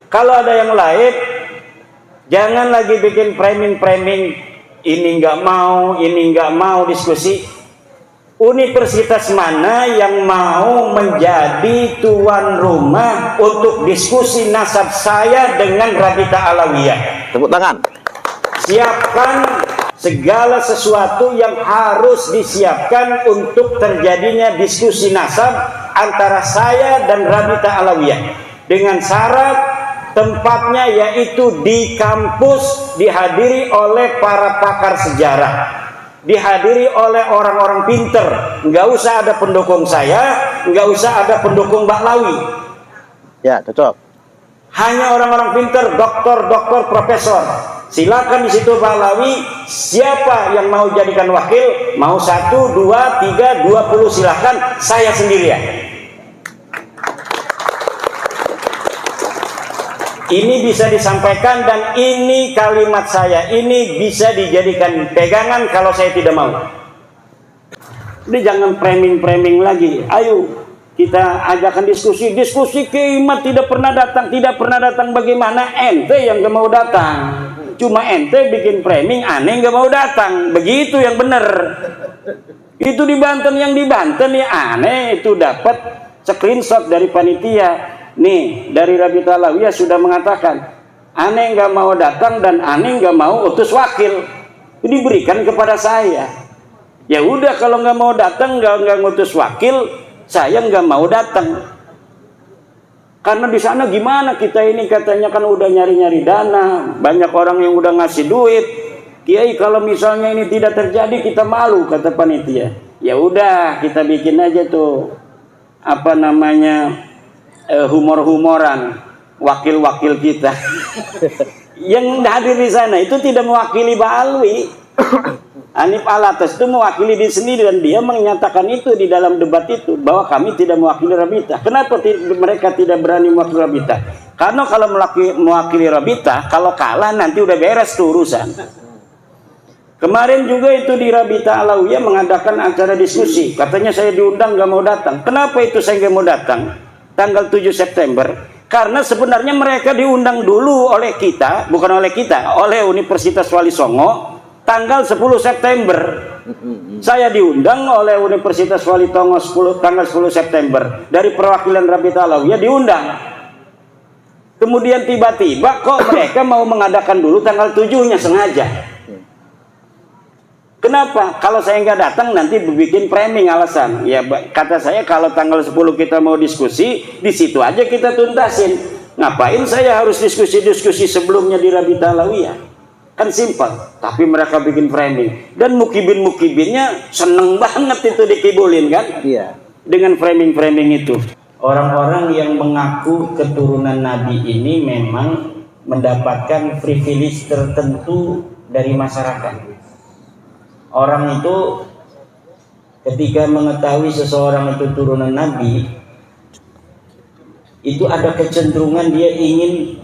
Kalau ada yang lain, jangan lagi bikin framing-framing, ini nggak mau diskusi. Universitas mana yang mau menjadi tuan rumah untuk diskusi nasab saya dengan Rabita Alawiyah? Tepuk tangan. Siapkan segala sesuatu yang harus disiapkan untuk terjadinya diskusi nasab antara saya dan Rabita Alawiyah, dengan syarat tempatnya yaitu di kampus, dihadiri oleh para pakar sejarah, dihadiri oleh orang-orang pinter. Nggak usah ada pendukung saya, nggak usah ada pendukung Baklawi. Ya, cocok. Hanya orang-orang pinter, doktor, profesor. Silakan di situ Baklawi. Siapa yang mau jadikan wakil? Mau 1, 2, 3, 20 silakan. Saya sendirian. Ini bisa disampaikan dan ini kalimat saya. Ini bisa dijadikan pegangan kalau saya tidak mau. Jadi jangan framing-framing lagi. Ayo kita ajakkan diskusi. Diskusi Kiai tidak pernah datang bagaimana? Ente yang gak mau datang. Cuma ente bikin framing, aneh gak mau datang. Begitu yang benar. Itu di Banten, yang di Banten ya aneh itu dapat screenshot dari panitia. Nih, dari Rabita Alawiyah sudah mengatakan, aneh nggak mau datang dan aneh nggak mau utus wakil. Diberikan kepada saya. Ya udah, kalau nggak mau datang, nggak ngutus wakil, saya nggak mau datang. Karena di sana gimana kita ini katanya kan udah nyari-nyari dana, banyak orang yang udah ngasih duit. Kiai kalau misalnya ini tidak terjadi kita malu, kata panitia. Ya udah, kita bikin aja tuh apa namanya? Humor-humoran wakil-wakil kita yang hadir di sana itu tidak mewakili Baklawi. Hanif Alatas itu mewakili diri sendiri dan dia menyatakan itu di dalam debat itu bahwa kami tidak mewakili Rabita. Kenapa mereka tidak berani mewakili Rabita? Karena kalau mewakili Rabita, kalau kalah nanti udah beres tuh urusan. Kemarin juga itu di Rabita Alawiyah mengadakan acara diskusi. Katanya saya diundang nggak mau datang. Kenapa itu saya nggak mau datang? Tanggal 7 September, karena sebenarnya mereka diundang dulu oleh kita, bukan oleh kita, oleh Universitas Wali Songo, tanggal 10 September. Saya diundang oleh Universitas Wali Songo tanggal 10 September, dari perwakilan Rabita Alawiyah diundang. Kemudian tiba-tiba kok mereka mau mengadakan dulu tanggal 7-nya sengaja. Kenapa? Kalau saya nggak datang nanti bikin framing alasan. Ya kata saya kalau tanggal 10 kita mau diskusi, di situ aja kita tuntasin. Ngapain saya harus diskusi-diskusi sebelumnya di Rabita Alawiyah? Kan simpel. Tapi mereka bikin framing. Dan mukibin-mukibinnya seneng banget itu dikibulin kan? Iya. Dengan framing-framing itu. Orang-orang yang mengaku keturunan Nabi ini memang mendapatkan privilege tertentu dari masyarakat. Orang itu ketika mengetahui seseorang itu turunan Nabi, itu ada kecenderungan dia ingin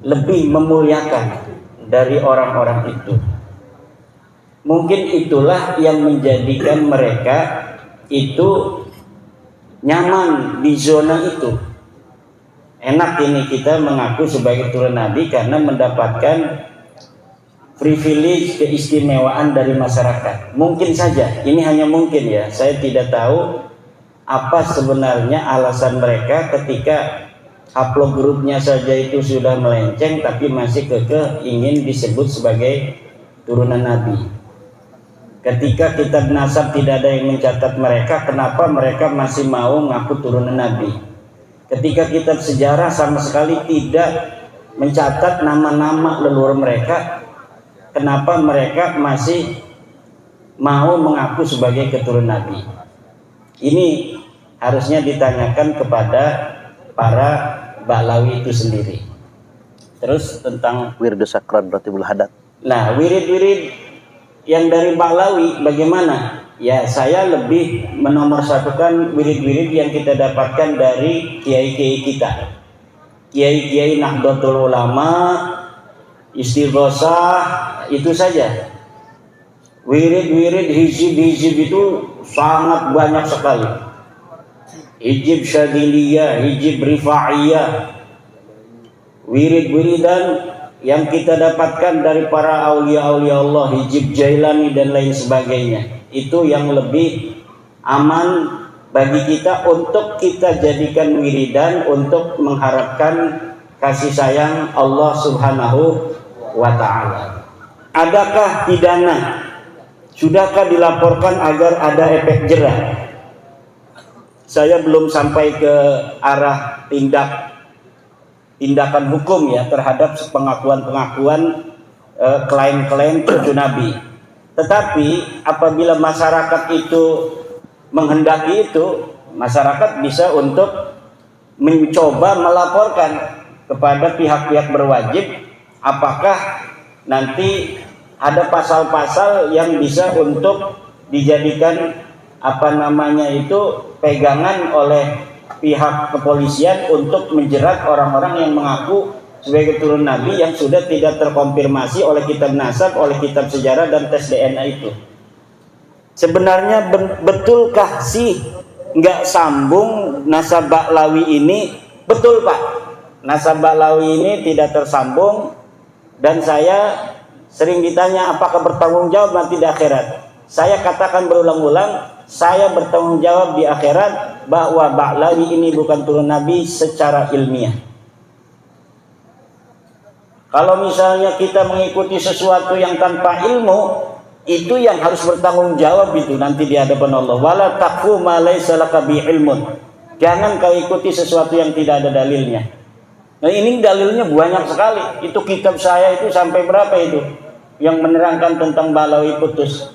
lebih memuliakan dari orang-orang itu. Mungkin itulah yang menjadikan mereka itu nyaman di zona itu. Enak ini kita mengaku sebagai turunan Nabi karena mendapatkan privilege, keistimewaan dari masyarakat. Mungkin saja, ini hanya mungkin ya. Saya tidak tahu apa sebenarnya alasan mereka ketika upload grupnya saja itu sudah melenceng, tapi masih kekeh ingin disebut sebagai turunan Nabi. Ketika kitab nasab tidak ada yang mencatat mereka, kenapa mereka masih mau ngaku turunan Nabi? Ketika kitab sejarah sama sekali tidak mencatat nama-nama leluhur mereka, kenapa mereka masih mau mengaku sebagai keturunan Nabi? Ini harusnya ditanyakan kepada para Baklawi itu sendiri. Terus tentang Wirdu Sakran Ratibul Hadat. Nah, wirid-wirid yang dari Baklawi bagaimana? Ya, saya lebih menomorsatukan wirid-wirid yang kita dapatkan dari kiai-kiai kita. Kiai-kiai Nahdlatul Ulama, Istighosah, itu saja. Wirid-wirid hizib-hizib itu sangat banyak sekali. Hizib Syadiliyah, hizib Rifa'iyah, wirid-wiridan yang kita dapatkan dari para aulia-aulia Allah, Hijib Jailani dan lain sebagainya, itu yang lebih aman bagi kita untuk kita jadikan wiridan untuk mengharapkan kasih sayang Allah Subhanahu wa ta'ala. Adakah pidana? Sudahkah dilaporkan agar ada efek jerah? Saya belum sampai ke arah tindakan hukum ya terhadap pengakuan-pengakuan klaim-klaim cucu Nabi. Tetapi apabila masyarakat itu menghendaki itu, masyarakat bisa untuk mencoba melaporkan kepada pihak-pihak berwajib apakah nanti ada pasal-pasal yang bisa untuk dijadikan pegangan oleh pihak kepolisian untuk menjerat orang-orang yang mengaku sebagai keturunan Nabi yang sudah tidak terkonfirmasi oleh kitab nasab, oleh kitab sejarah dan tes DNA itu. Sebenarnya betulkah sih nggak sambung nasab Ba'lawi ini? Betul Pak, nasab Ba'lawi ini tidak tersambung, dan saya sering ditanya apakah bertanggung jawab nanti di akhirat. Saya katakan berulang-ulang, saya bertanggung jawab di akhirat bahwa Ba'lawi ini bukan turun Nabi secara ilmiah. Kalau misalnya kita mengikuti sesuatu yang tanpa ilmu, itu yang harus bertanggung jawab itu nanti di hadapan Allah. Wala taqfu ma laysa laka bi ilmun. Jangan kau ikuti sesuatu yang tidak ada dalilnya. Nah, ini dalilnya banyak sekali. Itu kitab saya itu sampai berapa itu yang menerangkan tentang Ba'lawi putus.